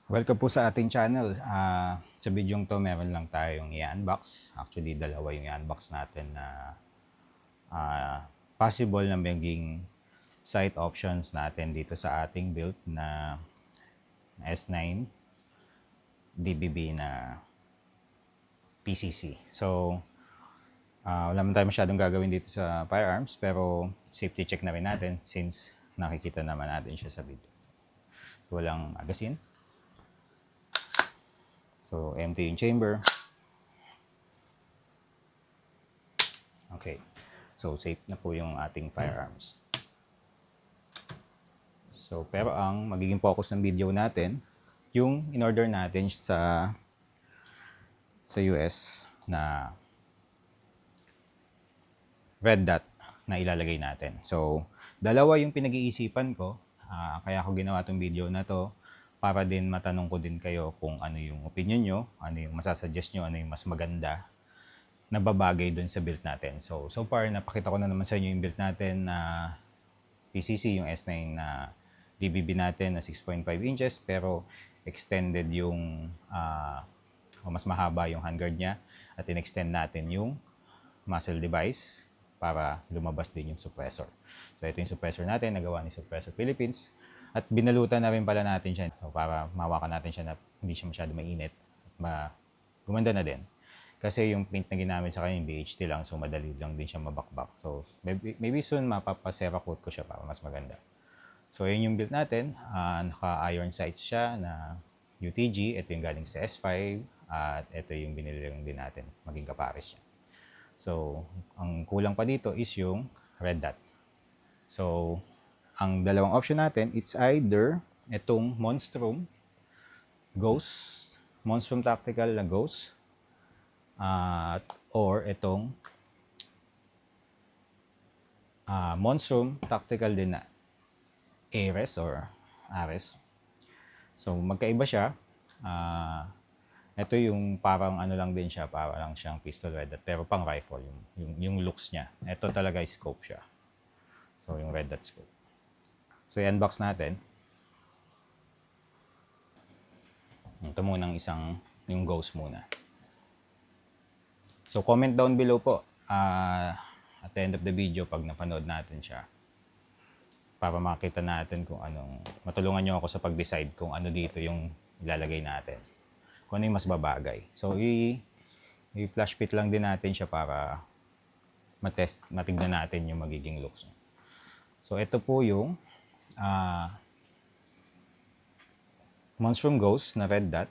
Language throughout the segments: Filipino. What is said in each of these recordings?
Welcome po sa ating channel. Sa video to, meron lang tayong i-unbox. Actually, dalawa yung i-unbox natin na possible na maging site options natin dito sa ating build na S9 DBB na PCC. So, wala man tayo masyadong gagawin dito sa firearms, pero safety check na rin natin since nakikita naman natin siya sa video. Walang magazine. So, empty yung chamber. Okay. So, safe na po yung ating firearms. So, pero ang magiging focus ng video natin, yung in-order natin sa US na red dot na ilalagay natin. So, dalawa yung pinag-iisipan ko. Kaya ako ginawa tong video na to para din matanong ko din kayo kung ano yung opinion nyo, ano yung masasuggest nyo, ano yung mas maganda na babagay dun sa build natin. So far, napakita ko na naman sa inyo yung build natin na PCC, yung S9 na DBB natin na 6.5 inches, pero extended yung, mas mahaba yung handguard niya at in-extend natin yung muzzle device para lumabas din yung suppressor. So ito yung suppressor natin, nagawa ni Suppressor Philippines. At binalutan na rin pala natin siya. So para mawakan natin siya na hindi siya masyado mainit. Gumanda na din. Kasi yung paint na ginamit sa kanya, yung BHT lang. So madali lang din siya mabakbak. So maybe soon mapapasera coat ko siya para mas maganda. So yun yung build natin. Naka-iron sights siya na UTG. Ito yung galing sa S5. At ito yung binili lang din natin. Maging kapares siya. So ang kulang pa dito is yung red dot. So ang dalawang option natin, it's either itong Monstrum Ghost, Monstrum Tactical na Ghost, or itong Monstrum Tactical din na Ares or Ares. So magkaiba siya. Ito yung parang ano lang din siya, parang siyang pistol red dot, pero pang rifle yung looks niya. Ito talaga scope siya. So yung red dot scope. So i-unbox natin. Ito munang yung Ghost muna. So comment down below po at the end of the video pag napanood natin siya. Para makita natin kung anong, matulungan nyo ako sa pag-decide kung ano dito yung ilalagay natin. Kung ano yung mas babagay. So i-flash fit lang din natin siya para matignan natin yung magiging looks niya. So ito po yung Monstrum Ghost na red dot.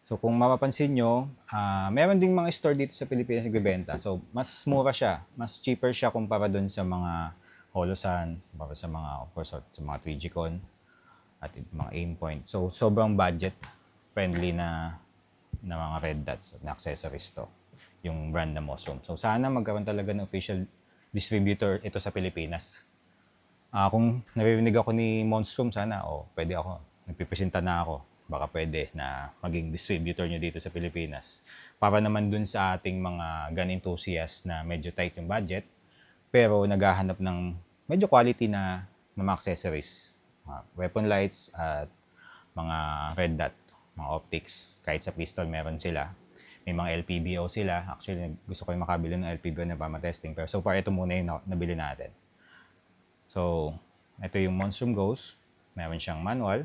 So kung mapapansin nyo, meron ding mga store dito sa Pilipinas na nagbebenta. So mas mura siya, mas cheaper siya kumpara dun sa mga Holosun, kumpara sa mga, of course, sa mga 3G-Con at mga Aimpoint. So sobrang budget friendly na mga red dots at na accessories to, yung brand na Monstrum. So sana magkaroon talaga ng official distributor ito sa Pilipinas. Kung naririnig ako ni Monstrum, sana, pwede ako, nagpipresenta na ako. Baka pwede na maging distributor nyo dito sa Pilipinas. Para naman dun sa ating mga gun enthusiasts na medyo tight yung budget, pero naghahanap ng medyo quality na mga accessories. Weapon lights at mga red dot, mga optics. Kahit sa pistol meron sila. May mga LPBO sila. Actually, gusto ko yung makabili ng LPBO na pa-testing. Pero so far, ito muna yung nabili natin. So, ito yung Monstrum Ghost. Meron siyang manual,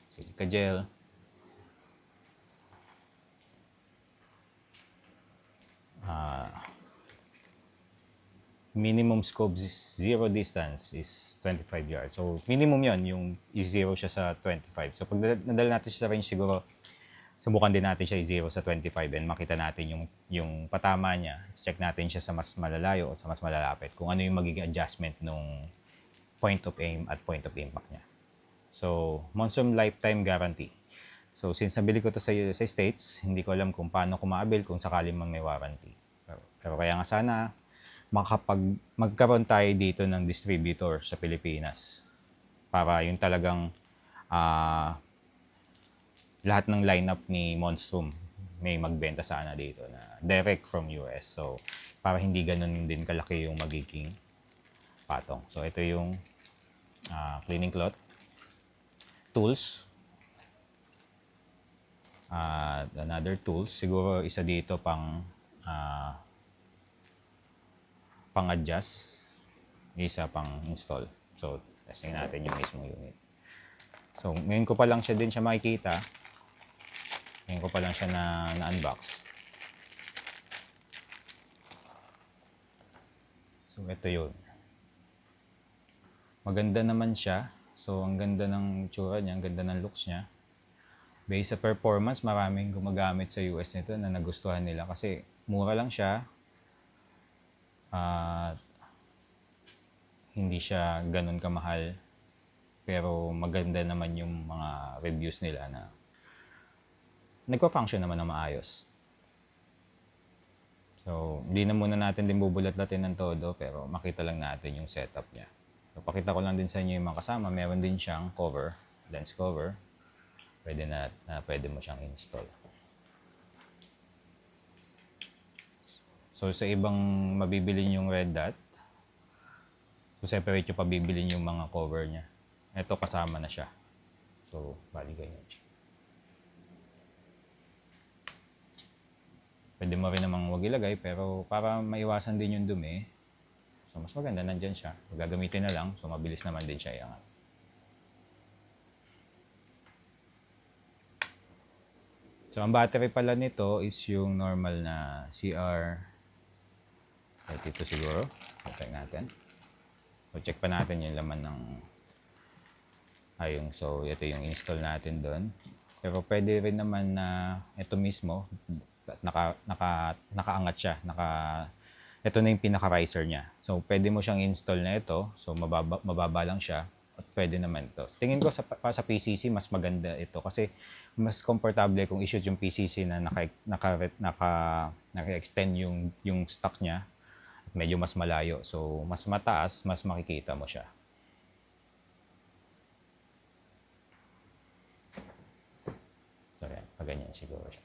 silica gel, minimum scope zero distance is 25 yards. So, minimum yon yung i-zero siya sa 25. So, pag nadala natin siya sa range, siguro, subukan din natin siya i-zero sa 25 and makita natin yung patama niya. Check natin siya sa mas malalayo o sa mas malalapit kung ano yung magiging adjustment nung point of aim at point of impact niya. So, Monstrum lifetime guarantee. So, since nabili ko to sa States, hindi ko alam kung paano ko ma-avail kung sakali mang may warranty. Pero kaya nga sana magkaroon tayo dito ng distributor sa Pilipinas para yung talagang lahat ng lineup ni Monstrum may magbenta sana dito na direct from US. So, para hindi ganun din kalaki yung magiging patong. So, ito yung cleaning cloth. tools. Another tools. Siguro isa dito pang adjust. Isa pang install. So, testing natin yung mismo unit. So, ngayon ko pa lang siya makikita. Ngayon ko pa lang siya na-unbox. So, ito yun. Maganda naman siya. So, ang ganda ng tsura niya, ang ganda ng looks niya. Based sa performance, maraming gumagamit sa US nito na nagustuhan nila kasi mura lang siya. Hindi siya ganun kamahal. Pero maganda naman yung mga reviews nila na nagpa-function naman na maayos. So, hindi na muna natin din bubulat-latin ng todo pero makita lang natin yung setup niya. So, pakita ko lang din sa inyo yung mga kasama. Meron din siyang cover, lens cover. Pwede mo siyang install. So, sa ibang mabibili yung red dot, so separate yung pabibili yung mga cover niya. Ito kasama na siya. So, bali ganyan siya. Pwede mo rin namang wag ilagay pero para maiwasan din yung dumi, so mas maganda nandyan siya. Gagamitin na lang, so mabilis naman din siya iangat. So, ang battery pala nito is yung normal na CR32 siguro. Check natin. So, check pa natin yung laman ng so ito yung install natin doon. Pero pwede rin naman na ito mismo nakaangat siya, ito na yung pinaka-riser niya. So pwede mo siyang install na ito. So mababa lang siya at pwede naman ito. Tingin ko sa PCC mas maganda ito kasi mas komportable kung i-shoot yung PCC na naka-extend yung stock niya at medyo mas malayo. So mas mataas, mas makikita mo siya. So yan, ganyan siguro siya.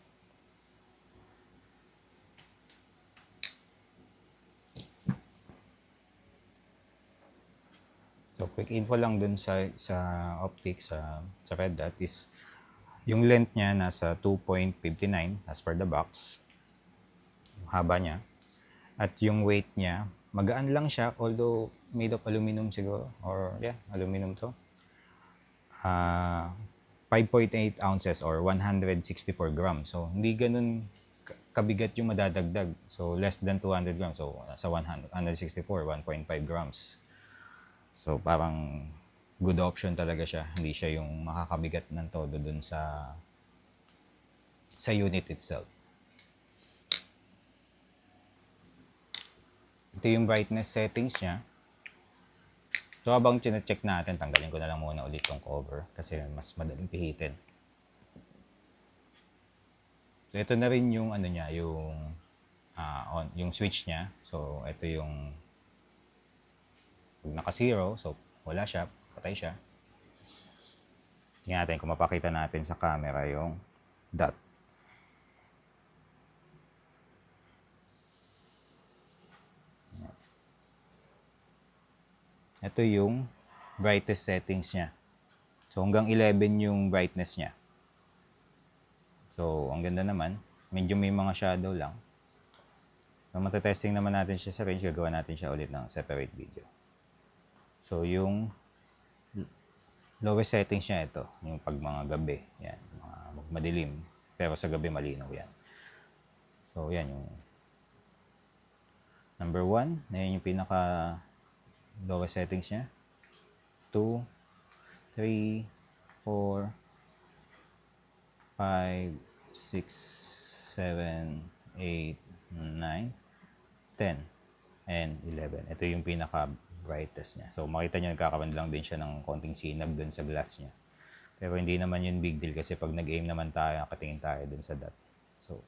So quick info lang dun sa optics sa red dot is yung length niya nasa 2.59 as per the box. Yung haba niya. At yung weight niya, magaan lang siya although made of aluminum siguro or aluminum to. 5.8 ounces or 164 grams. So hindi ganun kabigat yung madadagdag. So less than 200 grams. So sa 164, 1.5 grams. So parang good option talaga siya. Hindi siya yung makakabigat ng todo dun sa unit itself. Ito yung brightness settings niya. So habang chine-check natin, tanggalin ko na lang muna ulit yung cover kasi mas madaling pihitin. So ito na rin yung niya, yung switch niya. So ito yung pag naka-zero, so wala siya, patay siya. Tingnan natin kung mapakita natin sa camera yung dot. Ito yung brightest settings niya. So hanggang 11 yung brightness niya. So ang ganda naman. Medyo may mga shadow lang. So matetesting naman natin siya sa range. Gagawa natin siya ulit ng separate video. So yung lowest settings niya ito. Yung pag mga gabi. Yan. Mga madilim. Pero sa gabi malinaw yan. So yan yung number 1. Yan yung pinaka lowest settings niya. 2, 3, 4, 5, 6, 7, 8, 9, 10, and 11. Ito yung pinaka-brightest niya. So, makita nyo, nagkakaroon lang din siya ng konting sinag dun sa glass niya. Pero hindi naman yun big deal kasi pag nag-aim naman tayo, nakatingin tayo dun sa dot. So,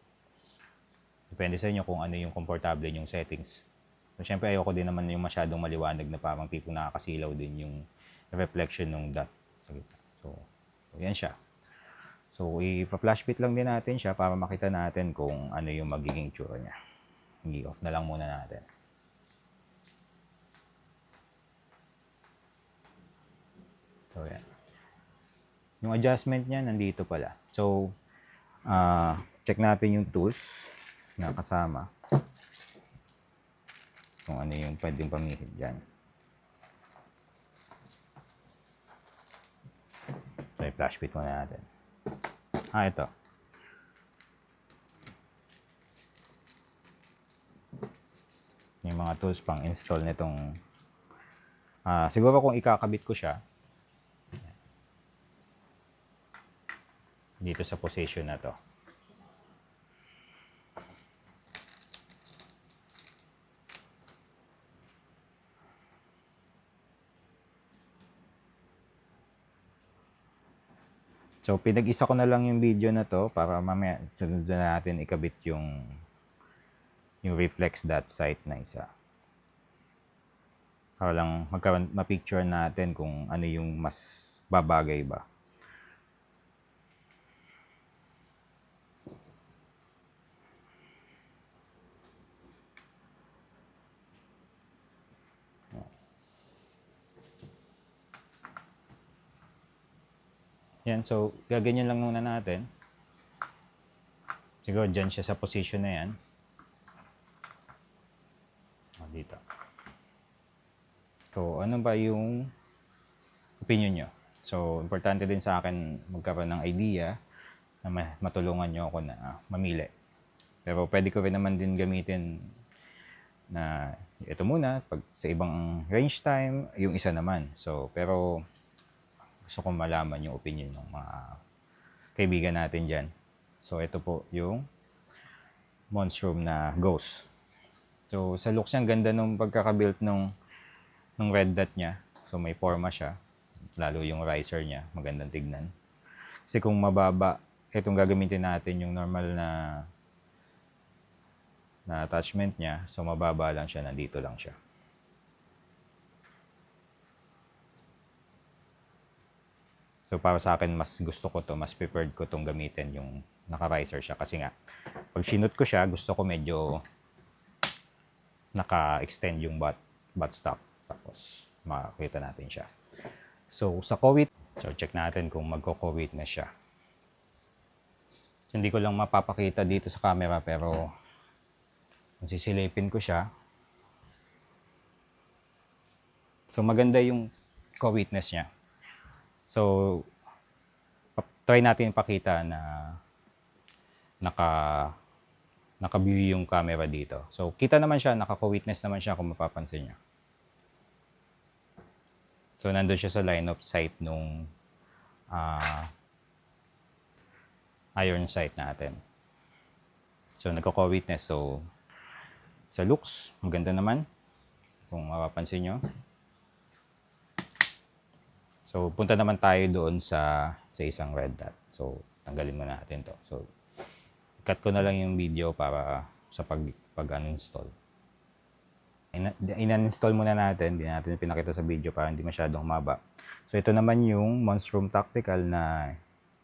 depende sa inyo kung ano yung komportable yung settings. So, syempre, ayoko din naman yung masyadong maliwanag na parang tipong nakakasilaw din yung reflection ng dot sa gitna. So, yan siya. So, i-flashbit lang din natin siya para makita natin kung ano yung magiging tsura niya. I-off na lang muna natin. So, yan. Yung adjustment niya, nandito pala. So, check natin yung tools na kasama. Kung ano yung pwedeng pamihit dyan. So, i-flash fit muna natin. Ito. Yung mga tools pang install nitong siguro kung ikakabit ko siya dito sa position na to. So, pinag-isa ko na lang yung video na to para mamaya sunod na natin ikabit yung reflex dot sight na isa. Para lang ma-picture natin kung ano yung mas babagay ba. Yan, so gaganyan lang muna natin. Siguro dyan siya sa position na yan. Dito. So, ano ba yung opinion nyo? So, importante din sa akin magkaroon ng idea na matulungan nyo ako na mamili. Pero pwede ko rin naman din gamitin na ito muna, pag sa ibang range time, yung isa naman. So, pero gusto kong malaman yung opinion ng mga kaibigan natin dyan. So, ito po yung Monstrum na Ghost. So, sa looks niya, ganda nung pagkakabuilt nung red dot niya. So, may forma siya. Lalo yung riser niya, magandang tignan. Kasi kung mababa, itong gagamitin natin yung normal na attachment niya. So, mababa lang siya, nandito lang siya. So, para sa akin, mas gusto ko to, mas preferred ko tong gamitin yung naka-riser siya. Kasi nga, pag sinut ko siya, gusto ko medyo naka-extend yung buttstock. Tapos, makakita natin siya. So, sa kowit, so check natin kung magko-kowit na siya. So, hindi ko lang mapapakita dito sa camera, pero kung sisilipin ko siya, so maganda yung kowitness niya. So, try natin ipakita na naka-view yung camera dito. So, kita naman siya, naka-witness naman siya kung mapapansin niyo. So, nandun siya sa line of sight nung iron sight natin. So, nagko-witness. So, sa looks, maganda naman. Kung mapapansin nyo. So, punta naman tayo doon sa isang red dot. So, tanggalin muna natin to. So, cut ko na lang yung video para sa pag-uninstall. In-uninstall muna natin. Hindi natin pinakita sa video para hindi masyadong humaba. So, ito naman yung Monstrum Tactical na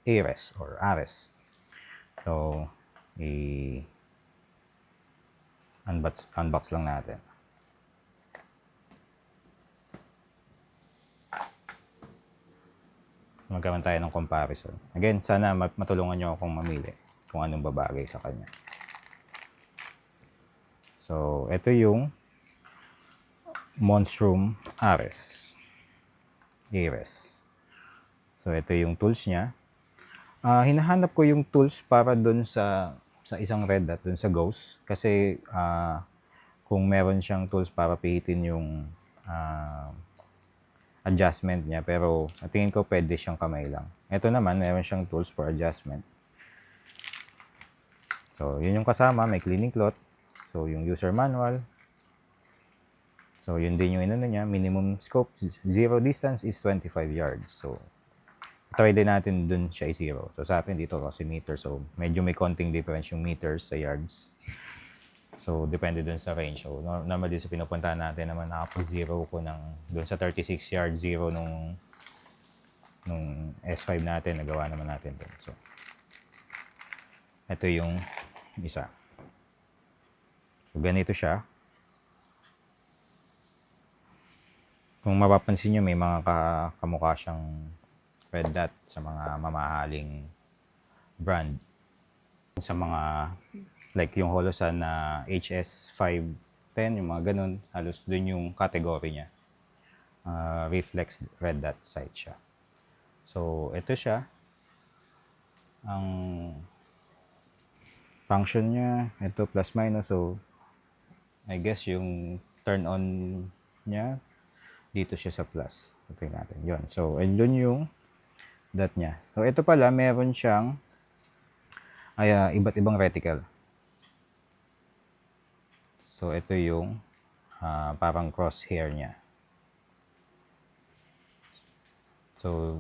Ares or Ares. So, unbox lang natin. Magkaroon tayo ng comparison. Again, sana matulungan nyo akong mamili kung anong babagay sa kanya. So, ito yung Monstrum Ares. So, ito yung tools niya. Hinahanap ko yung tools para dun sa isang red dot, dun sa Ghost. Kasi kung meron siyang tools para pihitin yung adjustment niya. Pero tingin ko pwede siyang kamay lang. Ito naman, meron siyang tools for adjustment. So, yun yung kasama. May cleaning cloth. So, yung user manual. So, yun din yung inano niya. Minimum scope, zero distance is 25 yards. So, try din natin dun siya i-zero. So, sa atin dito kasi meter. So, medyo may konting difference yung meters sa yards. So, depende dun sa range. So, normally sa pinupuntahan natin naman nakapag-zero ko dun sa 36 yard zero nung S5 natin. Nagawa naman natin dun. So, ito yung isa. So, ganito siya. Kung mapapansin nyo, may mga kamukha siyang red dot sa mga mamahaling brand. Sa mga like yung Holosun na HS510, yung mga ganun, halos dun yung category niya. Reflex red dot sight siya. So, ito siya. Ang function niya, ito plus minus. So, I guess yung turn on niya, dito siya sa plus. Tingnan natin. Yun. So, yun yung dot niya. So, ito pala, meron siyang iba't ibang reticle. So, ito yung parang crosshair niya. So,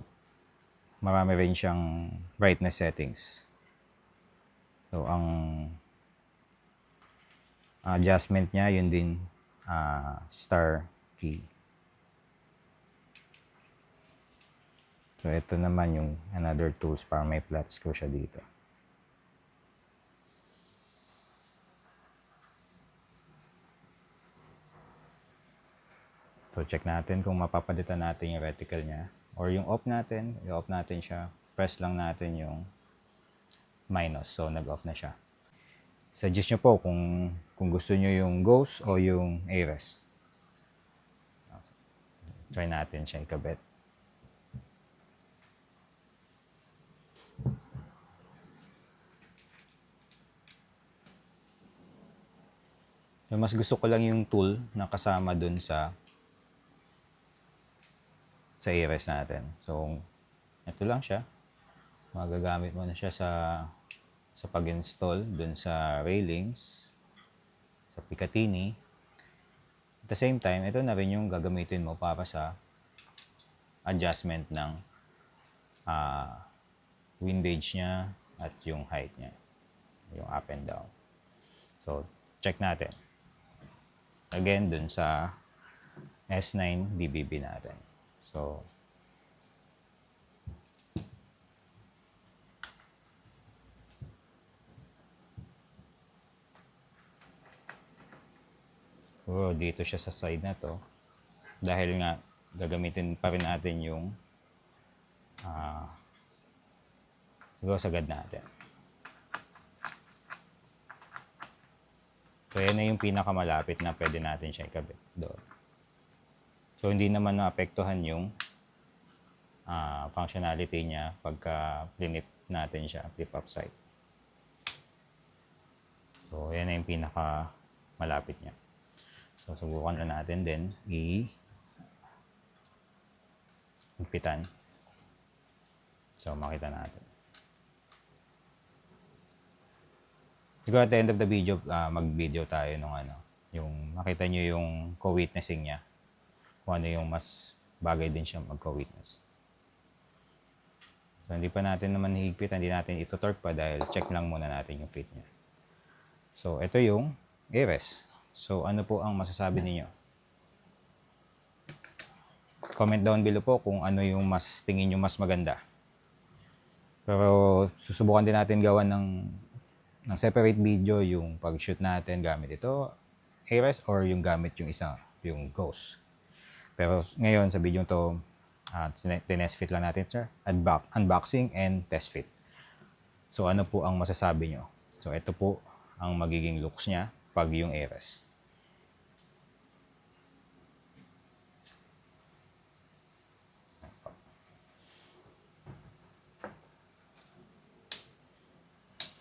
marami rin siyang brightness settings. So, ang adjustment niya, yun din, star key. So, ito naman yung another tools para may flat screw siya dito. So, check natin kung mapapalitan natin yung reticle niya. Or yung off natin, i-off natin siya. Press lang natin yung minus. So, nag-off na siya. Suggest nyo po kung gusto nyo yung ghost o yung Ares. Try natin siya ikabit. So, mas gusto ko lang yung tool na kasama dun sa Ares natin. So, ito lang siya. Magagamit mo na siya sa pag-install dun sa railings, sa Picatinny. At the same time, ito na rin yung gagamitin mo para sa adjustment ng windage niya at yung height niya, yung up and down. So, check natin. Again, dun sa S9 BBB natin. So, dito siya sa side na to. Dahil nga, gagamitin pa rin natin yung siguro sagad natin. So, yan na yung pinakamalapit na pwede natin siya ikabit doon. So, hindi naman naapektuhan yung functionality niya pagka flip natin siya, flip upside. So, yan na yung pinakamalapit niya. So, subukan na natin din higpitan. So, makita natin. Siguro at the end of the video, mag-video tayo nung yung makita nyo yung co-witnessing niya. Kung ano yung mas bagay din siya mag-co-witness. So, hindi pa natin naman higpitan, hindi natin ito-torque pa dahil check lang muna natin yung fit niya. So, ito yung Ares. So, ano po ang masasabi ninyo? Comment down below po kung ano yung mas tingin nyo mas maganda. Pero susubukan din natin gawa ng separate video yung pag-shoot natin gamit ito, Ares, or yung gamit yung isa, yung Ghost. Pero ngayon sa video to, tinest fit lang natin, sir. Unboxing and test fit. So ano po ang masasabi nyo? So ito po ang magiging looks niya pag yung Ares.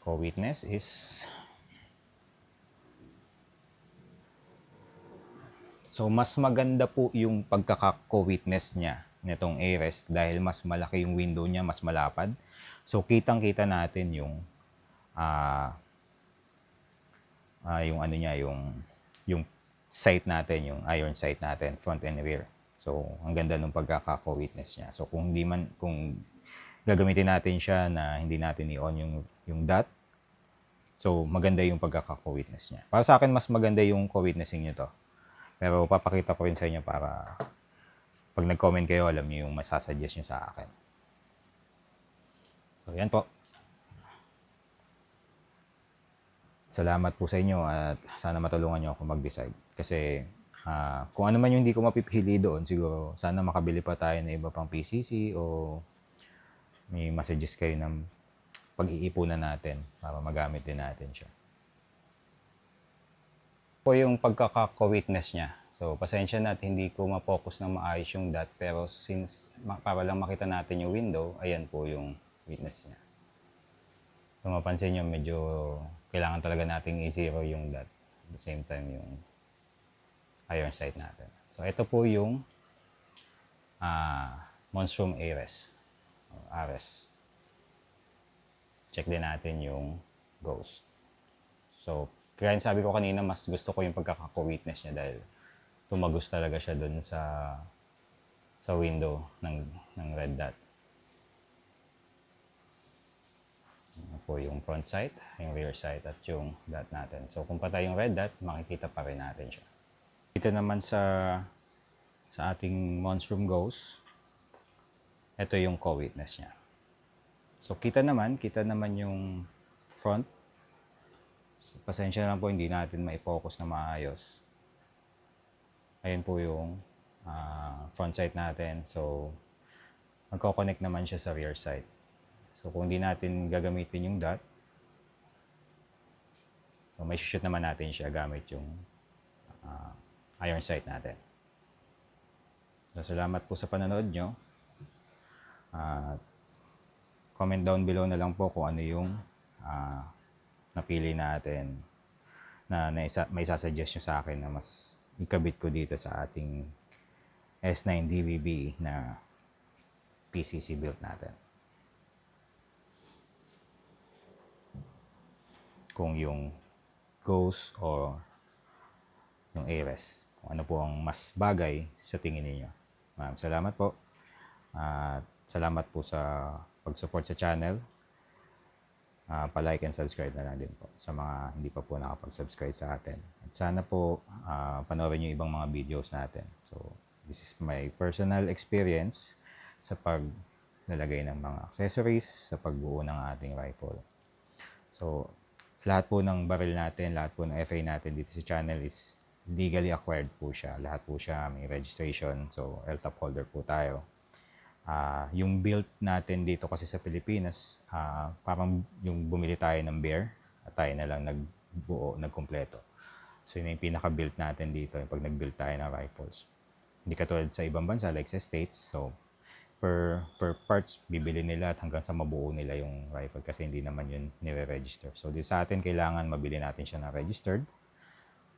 Co-witness is so mas maganda po yung pagkaka-co-witness niya nitong Ares dahil mas malaki yung window niya, mas malapad. So kitang-kita natin yung yung ano niya, yung sight natin, yung iron sight natin, front and rear. So ang ganda ng pagkaka-co-witness niya. So kung gagamitin natin siya na hindi natin i-on yung dot, so maganda yung pagkaka-co-witness niya. Para sa akin, mas maganda yung co-witnessing nyo to. Pero papakita ko rin sa inyo para pag nag-comment kayo, alam niyo yung masasuggest nyo sa akin. So, yan po. Salamat po sa inyo at sana matulungan nyo ako mag-decide. Kasi kung ano man yung hindi ko mapipili doon, siguro sana makabili pa tayo ng iba pang PCC o may messages kayo ng pag-iipunan natin para magamit din natin siya. Po yung pagkaka-witness niya. So, pasensya na at hindi ko ma-focus ng maayos yung dot, pero since para lang makita natin yung window, ayan po yung witness niya. So, mapansin nyo, medyo kailangan talaga nating i-zero yung dot. At the same time, yung iron sight natin. So, ito po yung Monstrum Ares. Ares. Check din natin yung ghost. So, kaya sabi ko kanina, mas gusto ko yung pagkaka-witness niya dahil tumagos talaga siya dun sa window ng red dot. Ano po yung front sight, yung rear sight, at yung dot natin. So, kung patay yung red dot, makikita pa rin natin siya. Dito naman sa ating Monstrum Ghost, ito yung co-witness niya. So, kita naman yung front. So, pasensya lang po, hindi natin ma-focus na maayos. Ayun po yung front sight natin. So, magko-connect naman siya sa rear sight. So, kung hindi natin gagamitin yung dot, so may shoot naman natin siya gamit yung iron sight natin. So, salamat po sa panonood nyo. Comment down below na lang po kung ano yung napili natin na may sasuggest nyo sa akin na mas ikabit ko dito sa ating S9 DVB na PCC build natin. Kung yung Ghost o yung Ares, kung ano po ang mas bagay sa tingin niyo. Maraming salamat po. At salamat po sa pag-support sa channel. Pa-like and subscribe na lang din po sa mga hindi pa po nakapag-subscribe sa atin. At sana po panoorin nyo ibang mga videos natin. So, this is my personal experience sa paglalagay ng mga accessories sa pagbuo ng ating rifle. So, lahat po ng barrel natin, lahat po ng FA natin dito sa channel is legally acquired po siya. Lahat po siya may registration. So, LTAP holder po tayo. Yung build natin dito kasi sa Pilipinas, parang yung bumili tayo ng bear at tayo na lang nagbuo, nagkumpleto. So, yun yung pinaka-build natin dito, yung pag nag-build tayo ng rifles. Hindi katulad sa ibang bansa like sa States. So, per parts, bibili nila at hanggang sa mabuo nila yung rifle kasi hindi naman yun nire-register. So, di sa atin, kailangan mabili natin siya na registered.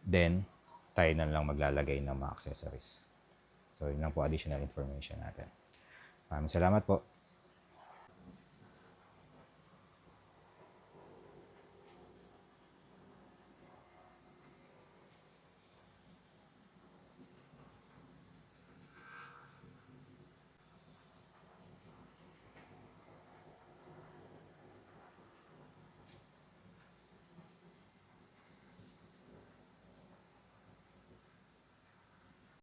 Then, tayo na lang maglalagay ng mga accessories. So, yun lang po additional information natin. Maraming salamat po.